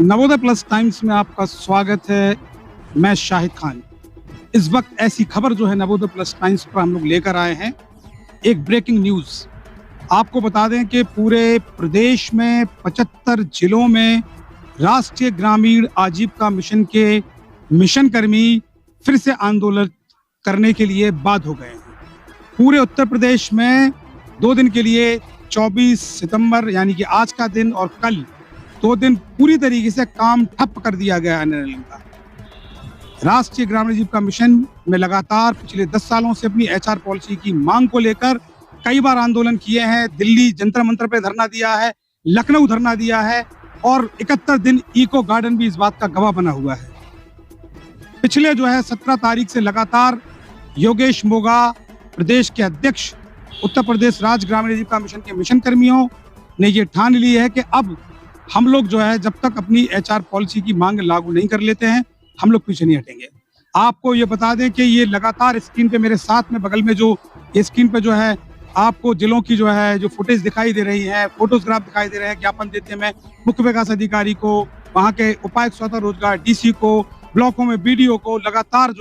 Navodaya plus times में आपका स्वागत है। मैं शाहिद खान। इस वक्त ऐसी खबर जो है नवोदय प्लस टाइम्स पर हम लोग लेकर आए हैं। एक ब्रेकिंग न्यूज आपको बता दें कि पूरे प्रदेश में 75 जिलों में राष्ट्रीय ग्रामीण आजीविका मिशन के मिशन कर्मी फिर से आंदोलन करने के लिए बाध्य हो गए हैं। पूरे उत्तर प्रदेश में 2 दिन के लिए 24 सितंबर यानी कि आज का दिन और कल 2 दिन पूरी तरीके से काम ठप कर दिया गया है। का राष्ट्रीय ग्रामीण आजीविका मिशन में लगातार पिछले 10 सालों से अपनी एचआर पॉलिसी की मांग को लेकर कई बार आंदोलन किए हैं। दिल्ली जंतर मंतर पे धरना दिया है, लखनऊ धरना दिया है और 71 दिन इको गार्डन भी इस बात का गवाह बना हुआ है। पिछले 17 तारीख से लगातार योगेश मोगा प्रदेश के अध्यक्ष उत्तर प्रदेश राज्य ग्रामीण आजीविका मिशन के मिशन कर्मियों ने ये ठान ली है कि अब हम लोग जब तक अपनी एचआर पॉलिसी की मांग लागू नहीं कर लेते हैं हम लोग पीछे नहीं हटेंगे। आपको ये बता दें कि ये लगातार स्क्रीन पे मेरे साथ में बगल में जो स्क्रीन पे आपको जिलों की जो फुटेज दिखाई दे रही है, फोटोग्राफ दिखाई दे रहे हैं। ज्ञापन देते में मुख्य विकास अधिकारी को, वहाँ के उपायुक्त स्वतः रोजगार डीसी को, ब्लॉकों में बीडीओ को लगातार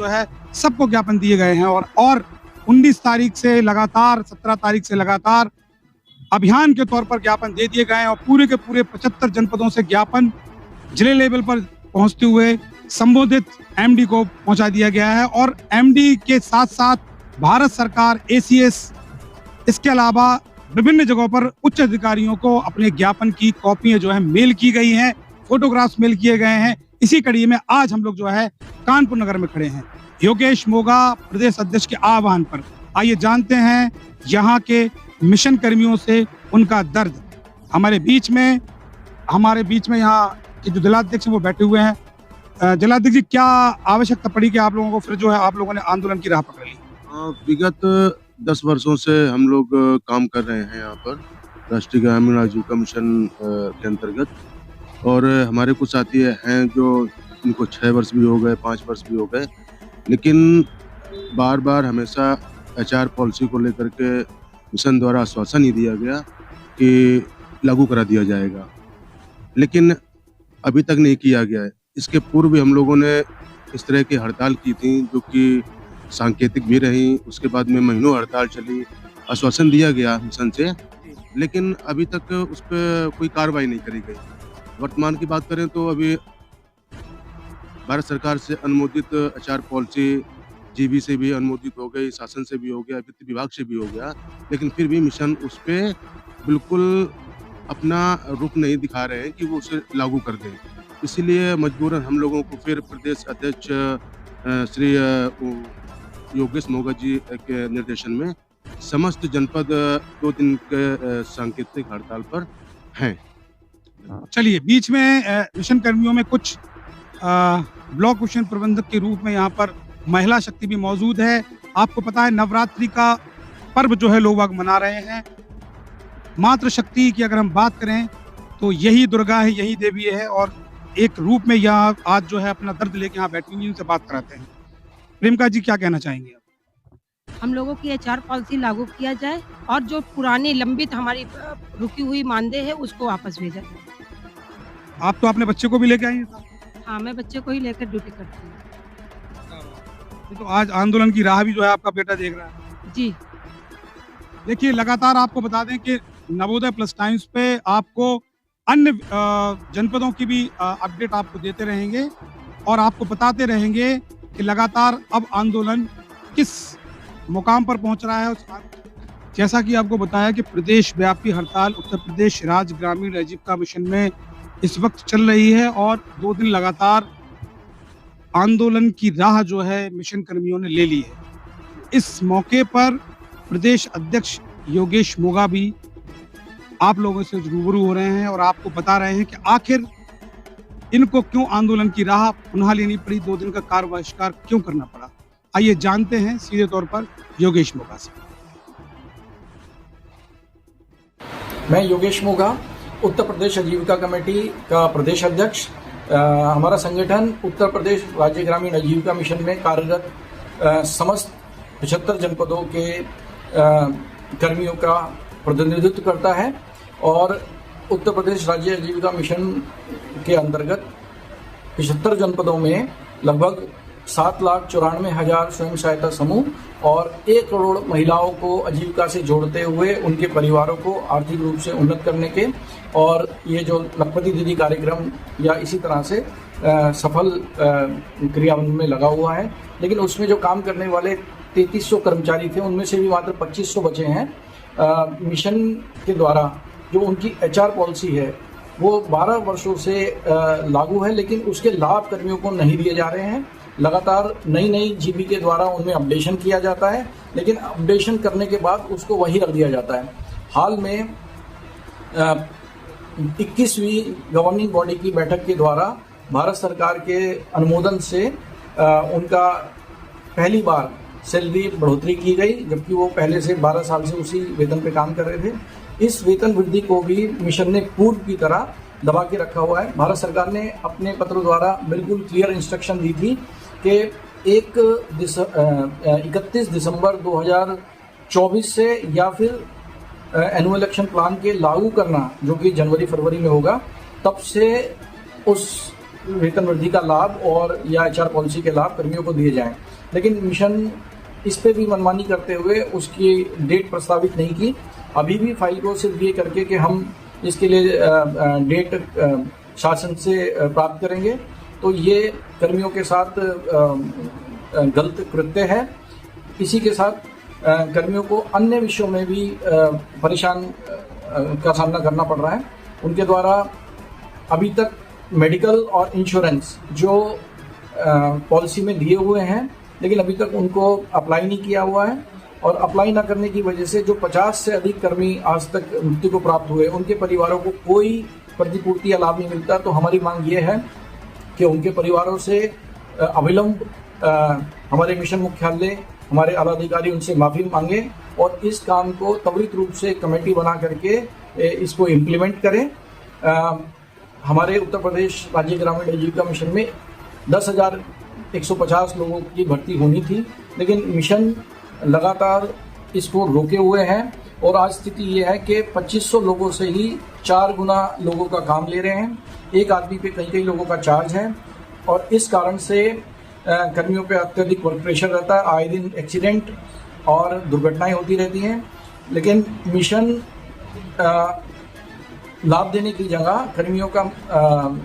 सबको ज्ञापन दिए गए हैं और 19 तारीख से लगातार 17 तारीख से लगातार अभियान के तौर पर ज्ञापन दे दिए गए हैं और पूरे के पूरे 75 जनपदों से ज्ञापन जिले लेवल पर पहुंचते हुए संबोधित एमडी को पहुंचा दिया गया है। और एमडी के साथ साथ भारत सरकार, एसीएस, इसके अलावा विभिन्न जगहों पर उच्च अधिकारियों को अपने ज्ञापन की कॉपियां मेल की गई हैं, फोटोग्राफ्स मेल किए गए हैं। इसी कड़ी में आज हम लोग कानपुर नगर में खड़े हैं योगेश मोगा प्रदेश अध्यक्ष के आह्वान पर। आइए जानते हैं यहाँ के मिशन कर्मियों से उनका दर्द। हमारे बीच में यहाँ के जो जिलाध्यक्ष हैं वो बैठे हुए हैं। जिलाध्यक्ष जी, क्या आवश्यकता पड़ी कि आप लोगों को फिर आप लोगों ने आंदोलन की राह पकड़ ली? विगत 10 वर्षों से हम लोग काम कर रहे हैं यहाँ पर राष्ट्रीय ग्रामीण आजीविका मिशन के अंतर्गत, और हमारे कुछ साथी हैं जो इनको 6 वर्ष भी हो गए, 5 वर्ष भी हो गए, लेकिन बार बार हमेशा एचआर पॉलिसी को लेकर के मिशन द्वारा आश्वासन ही दिया गया कि लागू करा दिया जाएगा, लेकिन अभी तक नहीं किया गया है। इसके पूर्व भी हम लोगों ने इस तरह की हड़ताल की थी जो कि सांकेतिक भी रही। उसके बाद में महीनों हड़ताल चली, आश्वासन दिया गया मिशन से, लेकिन अभी तक उस पर कोई कार्रवाई नहीं करी गई। वर्तमान की बात करें तो अभी भारत सरकार से अनुमोदित एचआर पॉलिसी जीबी से भी अनुमोदित हो गई, शासन से भी हो गया, वित्त विभाग से भी हो गया, लेकिन फिर भी मिशन उस पर बिल्कुल अपना रुख नहीं दिखा रहे हैं कि वो उसे लागू कर दें। इसीलिए मजबूरन हम लोगों को फिर प्रदेश अध्यक्ष श्री योगेश मोगा जी के निर्देशन में समस्त जनपद 2 दिन के सांकेतिक हड़ताल पर हैं। चलिए, बीच में मिशन कर्मियों में कुछ ब्लॉक मिशन प्रबंधक के रूप में यहाँ पर महिला शक्ति भी मौजूद है। आपको पता है नवरात्रि का पर्व लोग बाग मना रहे हैं। मातृ शक्ति की अगर हम बात करें तो यही दुर्गा है, यही देवी है, और एक रूप में यहाँ आज अपना दर्द लेके यहाँ बैठी हुई उनसे बात कराते हैं। प्रेमिका जी, क्या कहना चाहेंगे? हम लोगों की एचआर पॉलिसी लागू किया जाए और जो पुरानी लंबित हमारी रुकी हुई मानदेय है उसको वापस भेजा जाए। आप तो अपने बच्चे को भी लेके आई हैं? हाँ, मैं बच्चे को ही लेकर ड्यूटी करती हूँ। तो आज आंदोलन की राह भी आपका बेटा देख रहा है? जी। देखिए, लगातार आपको बता दें कि नवोदय प्लस टाइम्स पे आपको अन्य जनपदों की भी अपडेट आपको देते रहेंगे और आपको बताते रहेंगे कि लगातार अब आंदोलन किस मुकाम पर पहुंच रहा है। जैसा कि आपको बताया कि प्रदेश व्यापी हड़ताल उत्तर प्रदेश राज्य ग्रामीण आजीविका मिशन में इस वक्त चल रही है और 2 दिन लगातार आंदोलन की राह मिशन कर्मियों ने ले ली है। इस मौके पर प्रदेश अध्यक्ष योगेश मोगा भी आप लोगों से रूबरू हो रहे हैं और आपको बता रहे हैं कि आखिर इनको क्यों आंदोलन की राह पुनः लेनी पड़ी, 2 दिन का कार्य बहिष्कार क्यों करना पड़ा। आइए जानते हैं सीधे तौर पर योगेश मोगा से। मैं योगेश मोगा, उत्तर प्रदेश आजीविका कमेटी का प्रदेश अध्यक्ष। हमारा संगठन उत्तर प्रदेश राज्य ग्रामीण आजीविका मिशन में कार्यरत समस्त 75 जनपदों के कर्मियों का प्रतिनिधित्व करता है और उत्तर प्रदेश राज्य आजीविका मिशन के अंतर्गत 75 जनपदों में लगभग 7,94,000 स्वयं सहायता समूह और 1 करोड़ महिलाओं को आजीविका से जोड़ते हुए उनके परिवारों को आर्थिक रूप से उन्नत करने के और ये जो लखपति दीदी कार्यक्रम या इसी तरह से सफल क्रियान्वयन में लगा हुआ है। लेकिन उसमें जो काम करने वाले 3300 कर्मचारी थे, उनमें से भी मात्र 2500 बचे हैं। मिशन के द्वारा जो उनकी HR पॉलिसी है वो 12 वर्षों से लागू है, लेकिन उसके लाभ कर्मियों को नहीं दिए जा रहे हैं। लगातार नई GB के द्वारा उनमें अपडेशन किया जाता है, लेकिन अपडेशन करने के बाद उसको वही रख दिया जाता है। हाल में 21वीं गवर्निंग बॉडी की बैठक के द्वारा भारत सरकार के अनुमोदन से उनका पहली बार सैलरी बढ़ोतरी की गई, जबकि वो पहले से 12 साल से उसी वेतन पे काम कर रहे थे। इस वेतन वृद्धि को भी मिशन ने पूर्व की तरह दबा के रखा हुआ है। भारत सरकार ने अपने पत्र द्वारा बिल्कुल क्लियर इंस्ट्रक्शन दी थी कि 31 दिसंबर 2024 से या फिर एनुअल एक्शन प्लान के लागू करना, जो कि जनवरी-फरवरी में होगा, तब से उस वेतन वृद्धि का लाभ और या HR पॉलिसी के लाभ कर्मियों को दिए जाएं। लेकिन मिशन इस पे भी मनमानी करते हुए उसकी डेट प्रस्तावित नहीं की। अभी भी फाइल को सिर्फ ये करके कि हम इसके लिए डेट शासन से प्राप्त करेंगे, तो ये कर्मियों के साथ गलत कृत्य है। इसी के साथ कर्मियों को अन्य विषयों में भी परेशान का सामना करना पड़ रहा है। उनके द्वारा अभी तक मेडिकल और इंश्योरेंस जो पॉलिसी में दिए हुए हैं, लेकिन अभी तक उनको अप्लाई नहीं किया हुआ है, और अप्लाई ना करने की वजह से जो 50 से अधिक कर्मी आज तक मृत्यु को प्राप्त हुए, उनके परिवारों को कोई प्रतिपूर्ति या लाभ नहीं मिलता। तो हमारी मांग ये है कि उनके परिवारों से अविलंब हमारे मिशन मुख्यालय, हमारे आला अधिकारी उनसे माफ़ी मांगे और इस काम को त्वरित रूप से कमेटी बना करके इसको इम्प्लीमेंट करें। हमारे उत्तर प्रदेश राज्य ग्रामीण आजीविका मिशन में 10,150 लोगों की भर्ती होनी थी, लेकिन मिशन लगातार इसको रोके हुए हैं और आज स्थिति ये है कि 2500 लोगों से ही 4 गुना लोगों का काम ले रहे हैं। एक आदमी पे कई लोगों का चार्ज है और इस कारण से कर्मियों पे अत्यधिक वर्क प्रेशर रहता है। आए दिन एक्सीडेंट और दुर्घटनाएं होती रहती हैं, लेकिन मिशन लाभ देने की जगह कर्मियों का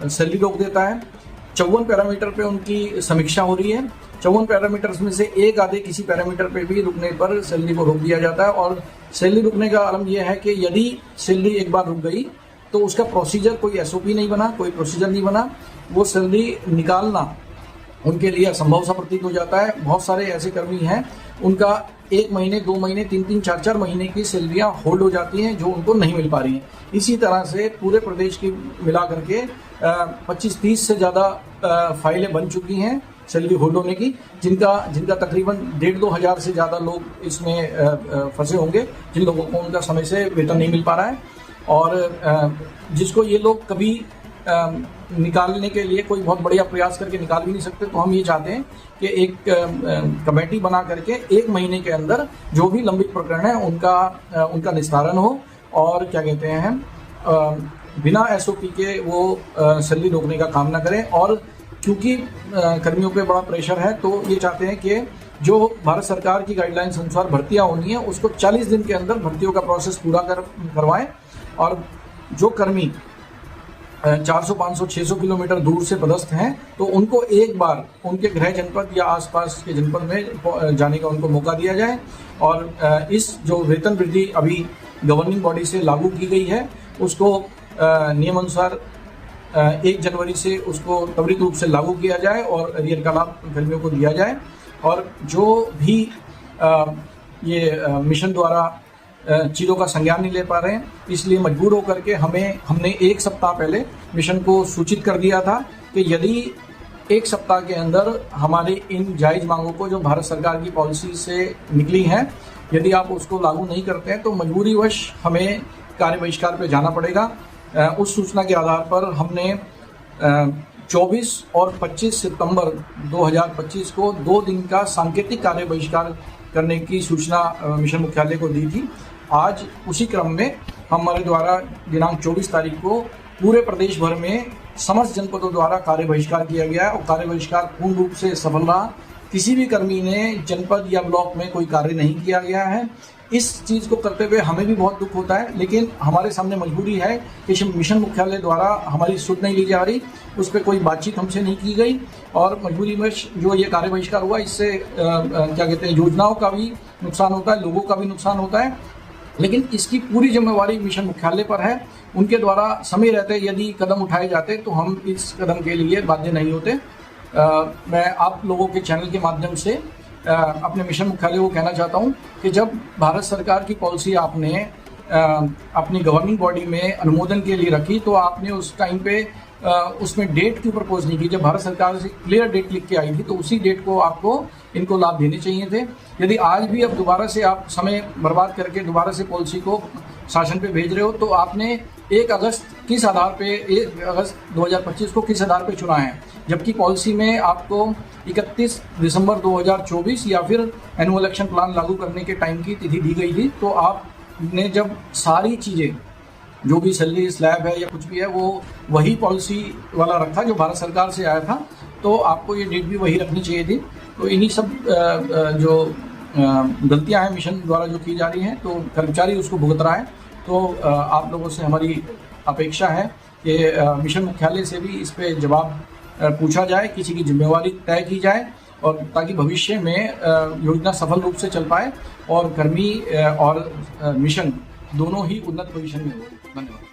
सैलरी रोक देता है। 54 पैरामीटर पे उनकी समीक्षा हो रही है। 54 पैरामीटर्स में से एक आधे किसी पैरामीटर पे भी रुकने पर सैलरी को रोक दिया जाता है। और सैलरी रुकने का आलम यह है कि यदि सैलरी एक बार रुक गई तो उसका प्रोसीजर, कोई SOP नहीं बना, कोई प्रोसीजर नहीं बना, वो सैलरी निकालना उनके लिए असंभव सा प्रतीत हो जाता है। बहुत सारे ऐसे कर्मी हैं उनका 1 महीने, 2 महीने, 3-3, 4-4 महीने की सैलरियाँ होल्ड हो जाती हैं जो उनको नहीं मिल पा रही हैं। इसी तरह से पूरे प्रदेश की मिला करके 25-30 से ज़्यादा फाइलें बन चुकी हैं सैलरी होल्ड होने की, जिनका तकरीबन 1,500-2 हज़ार से ज़्यादा लोग इसमें फंसे होंगे, जिन लोगों को उनका समय से वेतन नहीं मिल पा रहा है और जिसको ये लोग कभी निकालने के लिए कोई बहुत बढ़िया प्रयास करके निकाल भी नहीं सकते। तो हम ये चाहते हैं कि एक कमेटी बना करके 1 महीने के अंदर जो भी लंबित प्रकरण है उनका निस्तारण हो और क्या कहते हैं बिना SOP के वो सैलरी रोकने का काम ना करें। और क्योंकि कर्मियों पे बड़ा प्रेशर है, तो ये चाहते हैं कि जो भारत सरकार की गाइडलाइंस अनुसार भर्तियां होनी है उसको 40 दिन के अंदर भर्तियों का प्रोसेस पूरा करवाएं। और जो कर्मी 400, 500, 600 किलोमीटर दूर से पदस्थ हैं तो उनको एक बार उनके गृह जनपद या आसपास के जनपद में जाने का उनको मौका दिया जाए। और इस जो वेतन वृद्धि अभी गवर्निंग बॉडी से लागू की गई है उसको नियमानुसार 1 जनवरी से उसको त्वरित रूप से लागू किया जाए और अरियर का लाभ कर्मियों को दिया जाए। और जो भी ये मिशन द्वारा चीज़ों का संज्ञान नहीं ले पा रहे हैं, इसलिए मजबूर होकर के हमने 1 सप्ताह पहले मिशन को सूचित कर दिया था कि यदि 1 सप्ताह के अंदर हमारे इन जायज़ मांगों को जो भारत सरकार की पॉलिसी से निकली हैं, यदि आप उसको लागू नहीं करते हैं तो मजबूरीवश हमें कार्य बहिष्कार पर जाना पड़ेगा। उस सूचना के आधार पर हमने 24 और 25 सितंबर 2025 को 2 दिन का सांकेतिक कार्य बहिष्कार करने की सूचना मिशन मुख्यालय को दी थी। आज उसी क्रम में हमारे द्वारा दिनांक 24 तारीख को पूरे प्रदेश भर में समस्त जनपदों द्वारा कार्य बहिष्कार किया गया है और कार्य बहिष्कार पूर्ण रूप से सफल रहा। किसी भी कर्मी ने जनपद या ब्लॉक में कोई कार्य नहीं किया गया है। इस चीज़ को करते हुए हमें भी बहुत दुख होता है, लेकिन हमारे सामने मजबूरी है कि मिशन मुख्यालय द्वारा हमारी सुध नहीं ली जा रही, उस पर कोई बातचीत हमसे नहीं की गई और मजबूरी में जो ये कार्य बहिष्कार हुआ, इससे क्या कहते हैं, योजनाओं का भी नुकसान होता है, लोगों का भी नुकसान होता है। लेकिन इसकी पूरी जिम्मेवारी मिशन मुख्यालय पर है। उनके द्वारा समय रहते यदि कदम उठाए जाते तो हम इस कदम के लिए बाध्य नहीं होते। मैं आप लोगों के चैनल के माध्यम से अपने मिशन मुख्यालय को कहना चाहता हूं कि जब भारत सरकार की पॉलिसी आपने अपनी गवर्निंग बॉडी में अनुमोदन के लिए रखी तो आपने उस टाइम पे उसमें डेट क्यों प्रपोज नहीं की। जब भारत सरकार से क्लियर डेट लिख के आई थी तो उसी डेट को आपको इनको लाभ देने चाहिए थे। यदि आज भी अब दोबारा से आप समय बर्बाद करके दोबारा से पॉलिसी को शासन पे भेज रहे हो तो आपने 1 अगस्त किस आधार पे 1 अगस्त 2025 को किस आधार पे चुना है, जबकि पॉलिसी में आपको 31 दिसंबर 2024 या फिर एनुअल एक्शन प्लान लागू करने के टाइम की तिथि दी गई थी। तो आपने जब सारी चीज़ें जो भी सैलरी स्लैब है या कुछ भी है वो वही पॉलिसी वाला रखा जो भारत सरकार से आया था, तो आपको ये डेट भी वही रखनी चाहिए थी। तो इन्हीं सब जो गलतियां हैं मिशन द्वारा जो की जा रही हैं तो कर्मचारी उसको भुगत रहा है। तो आप लोगों से हमारी अपेक्षा है कि मिशन मुख्यालय से भी इस पे जवाब पूछा जाए, किसी की जिम्मेवारी तय की जाए और ताकि भविष्य में योजना सफल रूप से चल पाए और कर्मी और मिशन दोनों ही उन्नत पोजीशन में हो। धन्यवाद।